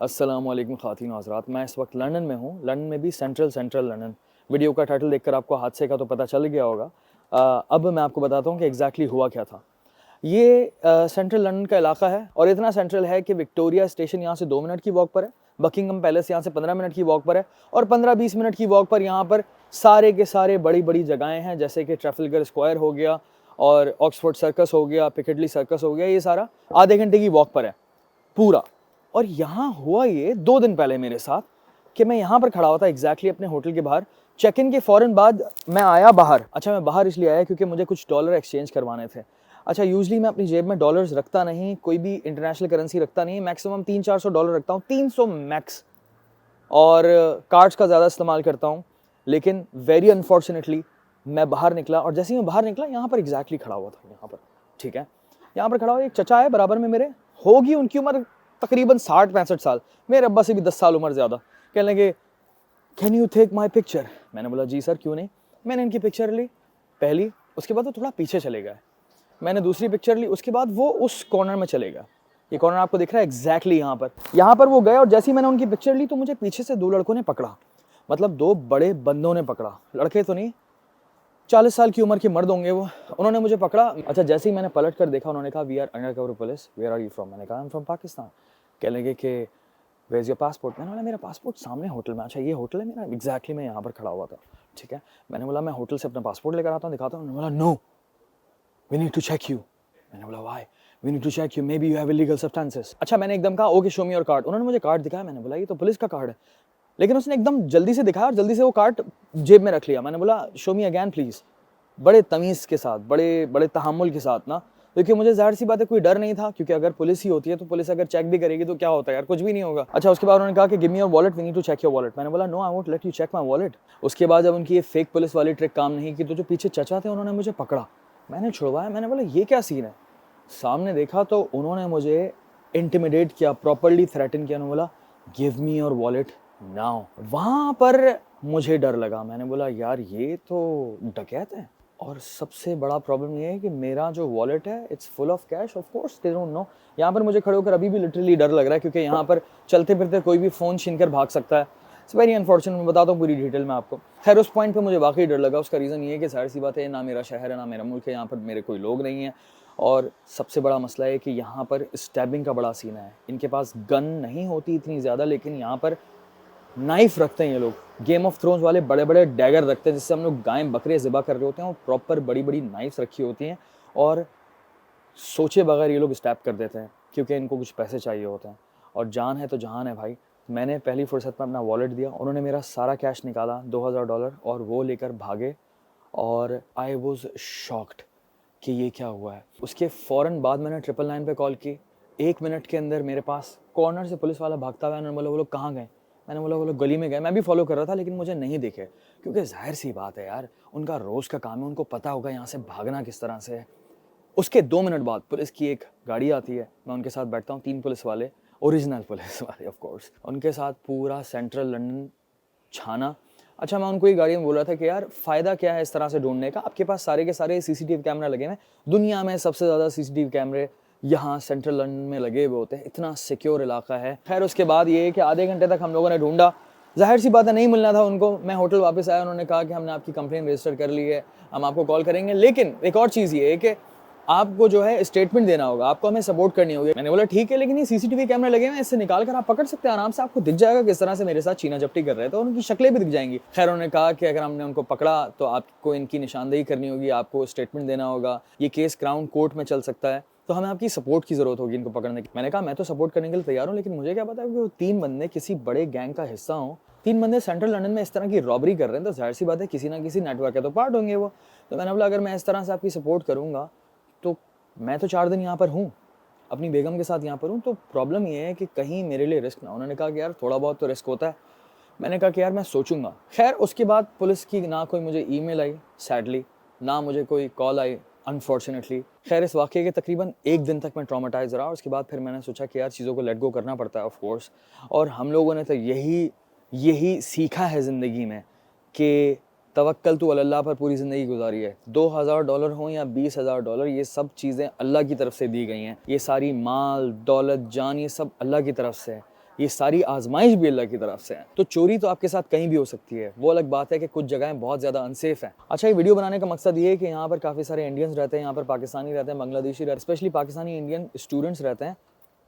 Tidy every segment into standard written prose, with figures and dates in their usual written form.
अस्सलाम वालेकुम ख़वातीन व हज़रात। मैं इस वक्त लंदन में हूँ। लंदन में भी सेंट्रल लंदन। वीडियो का टाइटल देखकर आपको हादसे का तो पता चल गया होगा। अब मैं आपको बताता हूँ कि एग्जैक्टली हुआ क्या था। ये सेंट्रल लंदन का इलाका है और इतना सेंट्रल है कि विक्टोरिया स्टेशन यहाँ से 2 मिनट की वॉक पर है, बकिंगम पैलेस यहाँ से 15 मिनट की वॉक पर है और 15-20 मिनट की वॉक पर यहाँ पर सारे के सारे बड़ी बड़ी जगहें हैं, जैसे कि ट्रैफल्गर स्क्वायर हो गया और ऑक्सफोर्ड सर्कस हो गया, पिकेडली सर्कस हो गया। ये सारा आधे घंटे की वॉक पर है पूरा। और यहाँ हुआ ये 2 दिन पहले मेरे साथ कि मैं यहाँ पर खड़ा हुआ था एग्जैक्टली अपने होटल के बाहर। चेक इन के फ़ौरन बाद मैं आया बाहर। अच्छा, मैं बाहर इसलिए आया क्योंकि मुझे कुछ डॉलर एक्सचेंज करवाने थे। अच्छा, यूजुअली मैं अपनी जेब में डॉलर्स रखता नहीं, कोई भी इंटरनेशनल करेंसी रखता नहीं, मैक्सिमम 300-400 डॉलर रखता हूँ, 300 मैक्स। और कार्ड्स का ज़्यादा इस्तेमाल करता हूँ। लेकिन वेरी अनफॉर्चुनेटली मैं बाहर निकला और जैसे ही मैं बाहर निकला यहाँ पर एग्जैक्टली खड़ा हुआ था यहाँ पर, ठीक है। यहाँ पर खड़ा हुआ एक चचा है बराबर में मेरे, होगी उनकी उम्र तकरीबन 60-65 साल, मेरे अब्बा से भी 10 साल उम्र ज़्यादा। कहने लगे, can you take my picture? मैंने बोला जी सर, क्यों नहीं। मैंने इनकी पिक्चर ली पहली, उसके बाद वो थोड़ा पीछे चले गए। मैंने दूसरी पिक्चर ली, उसके बाद वो उस कॉर्नर में चले गए। ये कॉर्नर आपको दिख रहा है एग्जैक्टली यहाँ पर वो गए और जैसे ही मैंने उनकी पिक्चर ली तो मुझे पीछे से 2 लड़कों ने पकड़ा। मतलब 2 बड़े बंदों ने पकड़ा, लड़के तो नहीं, 40 साल की उम्र के मर्द होंगे वो। उन्होंने मुझे पकड़ा। अच्छा, जैसे ही मैंने पलट कर देखा, उन्होंने कहा we are undercover police, where are you from? मैंने कहा आई एम फ्रॉम पाकिस्तान। कहने लगे कि वेयर इज योर पासपोर्ट? मैंने बोला मेरा पासपोर्ट सामने होटल में। अच्छा, ये होटल है मेरा? एग्जैक्टली मैं यहाँ पर खड़ा हुआ था, ठीक है। मैंने बोला मैं होटल से अपना पासपोर्ट लेकर आता हूँ, दिखाता हूँ। उन्होंने बोला no, we need to check you. मैंने बोला why? We need to check you, maybe you have illegal substances. अच्छा, मैंने एकदम कहा okay show me your card. उन्होंने मुझे कार्ड दिखाया। मैंने बोला ये तो पुलिस का कार्ड है, लेकिन उसने एकदम जल्दी से दिखाया और जल्दी से वो कार्ड जेब में रख लिया। मैंने बोला शो मी अगैन प्लीज़, बड़े तमीज़ के साथ, बड़े बड़े तहम्मुल के साथ ना, क्योंकि मुझे ज़ाहिर सी बात है कोई डर नहीं था, क्योंकि अगर पुलिस ही होती है तो पुलिस अगर चेक भी करेगी तो क्या होता है यार, कुछ भी नहीं होगा। अच्छा, उसके बाद उन्होंने कहा कि give me your wallet, we need to check your wallet. मैंने बोला no, I won't let you check my wallet. उसके बाद जब उनकी ये फेक पुलिस वाली ट्रिक काम नहीं की तो जो पीछे चचा थे उन्होंने मुझे पकड़ा, मैंने छुड़वाया। मैंने बोला ये क्या सीन है? सामने देखा तो उन्होंने मुझे इंटिमिडेट किया, प्रॉपर्ली थ्रेटन किया। उन्होंने बोला give me your wallet now. वहाँ पर मुझे डर लगा। मैंने बोला यार ये तो डकैत है। और सबसे बड़ा प्रॉब्लम ये है कि मेरा जो वॉलेट है it's full of cash. Of course they don't know. यहाँ पर मुझे खड़े होकर अभी भी लिटरली डर लग रहा है, क्योंकि यहाँ पर चलते फिरते कोई भी फ़ोन छीन कर भाग सकता है। It's very unfortunate. मैं बताता हूँ पूरी डिटेल में आपको। खैर, उस पॉइंट पे मुझे वाकई डर लगा। उसका रीज़न ये है कि ज़ाहिर सी बात है, ना मेरा शहर है, ना मेरा मुल्क है, यहाँ पर मेरे कोई लोग नहीं हैं। और सबसे बड़ा मसला है कि यहाँ पर स्टैबिंग का बड़ा सीन है। इनके पास गन नहीं होती इतनी ज़्यादा, लेकिन यहाँ पर नाइफ रखते हैं ये लोग। गेम ऑफ थ्रोन्स वाले बड़े बड़े डैगर रखते हैं, जिससे हम लोग गाय बकरे ज़िबा कर रहे होते हैं, और प्रॉपर बड़ी बड़ी नाइफ्स रखी होती हैं और सोचे बगैर ये लोग स्टैप कर देते हैं, क्योंकि इनको कुछ पैसे चाहिए होते हैं। और जान है तो जहान है भाई। मैंने पहली फुर्सत में अपना वॉलेट दिया, उन्होंने मेरा सारा कैश निकाला, $2000, और वो लेकर भागे। और आई वॉज शॉक्ड कि ये क्या हुआ है। उसके फ़ौरन बाद मैंने 999 पे कॉल की। 1 मिनट के अंदर मेरे पास कॉर्नर से पुलिस वाला भागता हुआ। उन्होंने बोला वो लोग कहाँ गए? मैंने बोला वो लोग गली में गए। मैं भी फॉलो कर रहा था, लेकिन मुझे नहीं दिखे, क्योंकि ज़ाहिर सी बात है यार, उनका रोज़ का काम है, उनको पता होगा यहाँ से भागना किस तरह से है। उसके 2 मिनट बाद पुलिस की एक गाड़ी आती है, मैं उनके साथ बैठता हूँ, 3 पुलिस वाले, ओरिजिनल पुलिस वाले ऑफ कोर्स। उनके साथ पूरा सेंट्रल लंदन छाना। अच्छा, मैं उनको ये गाड़ी में बोल रहा था कि यार फ़ायदा क्या है इस तरह से ढूंढने का, आपके पास सारे के सारे सीसीटीवी कैमरा लगे हुए हैं। दुनिया में सबसे ज़्यादा सीसीटीवी कैमरे यहाँ सेंट्रल लंदन में लगे हुए होते हैं, इतना सिक्योर इलाका है। खैर, उसके बाद ये है कि आधे घंटे तक हम लोगों ने ढूंढा। ज़ाहिर सी बात है नहीं मिलना था उनको। मैं होटल वापस आया, उन्होंने कहा कि हमने आपकी कंप्लेन रजिस्टर कर ली है, हम आपको कॉल करेंगे। लेकिन एक और चीज़ ये है कि आपको जो है स्टेटमेंट देना होगा, आपको हमें सपोर्ट करनी होगी। मैंने बोला ठीक है, लेकिन ये सीसीटीवी कैमरे लगे हुए हैं, इससे निकाल कर आप पकड़ सकते हैं आराम से, आपको दिख जाएगा किस तरह से मेरे साथ छीना झपटी कर रहे थे, तो उनकी शक्लें भी दिख जाएंगी। खैर, उन्होंने कहा कि अगर हमने उनको पकड़ा तो आपको इनकी निशानदेही करनी होगी, आपको स्टेटमेंट देना होगा, ये केस क्राउन कोर्ट में चल सकता है, तो हमें आपकी सपोर्ट की ज़रूरत होगी इनको पकड़ने की। मैंने कहा मैं तो सपोर्ट करने के लिए तैयार हूँ, लेकिन मुझे क्या पता है कि वो 3 बंदे किसी बड़े गैंग का हिस्सा हों। 3 बंदे सेंट्रल लंदन में इस तरह की रॉबरी कर रहे हैं, तो जाहिर सी बात है किसी ना किसी नेटवर्क के तो पार्ट होंगे वो। तो मैंने बोला अगर मैं इस तरह से आपकी सपोर्ट करूँगा तो मैं तो 4 दिन यहाँ पर हूँ, अपनी बेगम के साथ यहाँ पर हूँ, तो प्रॉब्लम ये है कि कहीं मेरे लिए रिस्क ना। उन्होंने कहा कि यार थोड़ा बहुत तो रिस्क होता है। मैंने कहा कि यार मैं सोचूंगा। खैर, उसके बाद पुलिस की ना कोई मुझे ईमेल आई सैडली, ना मुझे कोई कॉल आई अनफॉर्चुनेटली। खैर, इस वाक़े के तकरीबन 1 दिन तक मैं ट्रॉमाटाइज़ रहा। उसके बाद फिर मैंने सोचा कि यार चीज़ों को लेट गो करना पड़ता है ऑफ कोर्स। और हम लोगों ने तो यही सीखा है ज़िंदगी में कि तवक्कल तो अल्लाह पर पूरी ज़िंदगी गुजारी है। $2000 हों या $20,000, ये सब चीज़ें अल्लाह की तरफ से दी गई हैं। ये सारी माल, दौलत, जान, ये सब अल्लाह की तरफ से है। ये सारी आजमाइश भी अल्लाह की तरफ से है। तो चोरी तो आपके साथ कहीं भी हो सकती है, वो अलग बात है कि कुछ जगहें बहुत ज़्यादा अनसेफ हैं। अच्छा, ये वीडियो बनाने का मकसद ये है कि यहाँ पर काफ़ी सारे इंडियंस रहते हैं, यहाँ पर पाकिस्तानी रहते हैं, बांग्लादेशी रहते हैं, स्पेशली पाकिस्तानी इंडियन स्टूडेंट्स रहते हैं।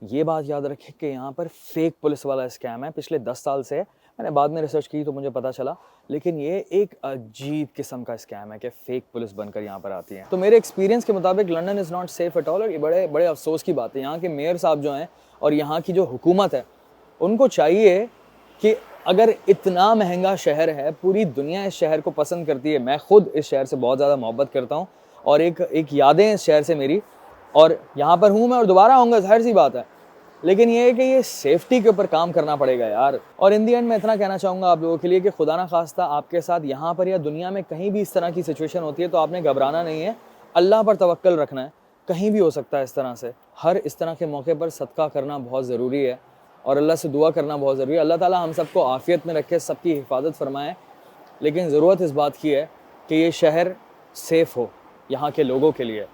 ये बात याद रखें कि यहाँ पर फेक पुलिस वाला स्कैम है, पिछले 10 साल से है। मैंने बाद में रिसर्च की तो मुझे पता चला, लेकिन ये एक अजीब किस्म का स्कैम है कि फेक पुलिस बनकर यहाँ पर आती है। तो मेरे एक्सपीरियंस के मुताबिक London is not safe at all, और ये बड़े बड़े अफसोस की बात है। यहाँ के मेयर साहब जो हैं और यहाँ की जो हुकूमत है, उनको चाहिए कि अगर इतना महंगा शहर है, पूरी दुनिया इस शहर को पसंद करती है, मैं खुद इस शहर से बहुत ज़्यादा मोहब्बत करता हूँ और एक यादें इस शहर से मेरी, और यहाँ पर हूँ मैं और दोबारा आऊँगा, ज़ाहिर सी बात है। लेकिन ये है कि ये सेफ्टी के ऊपर काम करना पड़ेगा यार। और इन दी एंड मैं इतना कहना चाहूँगा आप लोगों के लिए कि खुदा ना खास्ता आपके साथ यहाँ पर या दुनिया में कहीं भी इस तरह की सिचुएशन होती है तो आपने घबराना नहीं है, अल्लाह पर तवक्कल रखना है। कहीं भी हो सकता है इस तरह से। हर इस तरह के मौके पर सदका करना बहुत ज़रूरी है और अल्लाह से दुआ करना बहुत ज़रूरी है। अल्लाह ताला हम सबको आफ़ियत में रखे, सबकी हिफाजत फरमाए। लेकिन ज़रूरत इस बात की है कि ये शहर सेफ़ हो यहाँ के लोगों के लिए,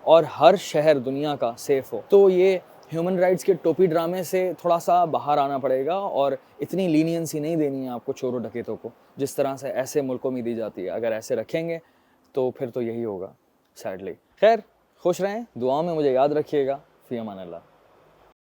और हर शहर दुनिया का सेफ़ हो। तो ये ह्यूमन राइट्स के टोपी ड्रामे से थोड़ा सा बाहर आना पड़ेगा और इतनी लीनियंसी नहीं देनी है आपको चोरों डकैतों को, जिस तरह से ऐसे मुल्कों में दी जाती है। अगर ऐसे रखेंगे तो फिर तो यही होगा सैडली। खैर, खुश रहें, दुआओं में मुझे याद रखिएगा। फ़ी अमान अल्लाह।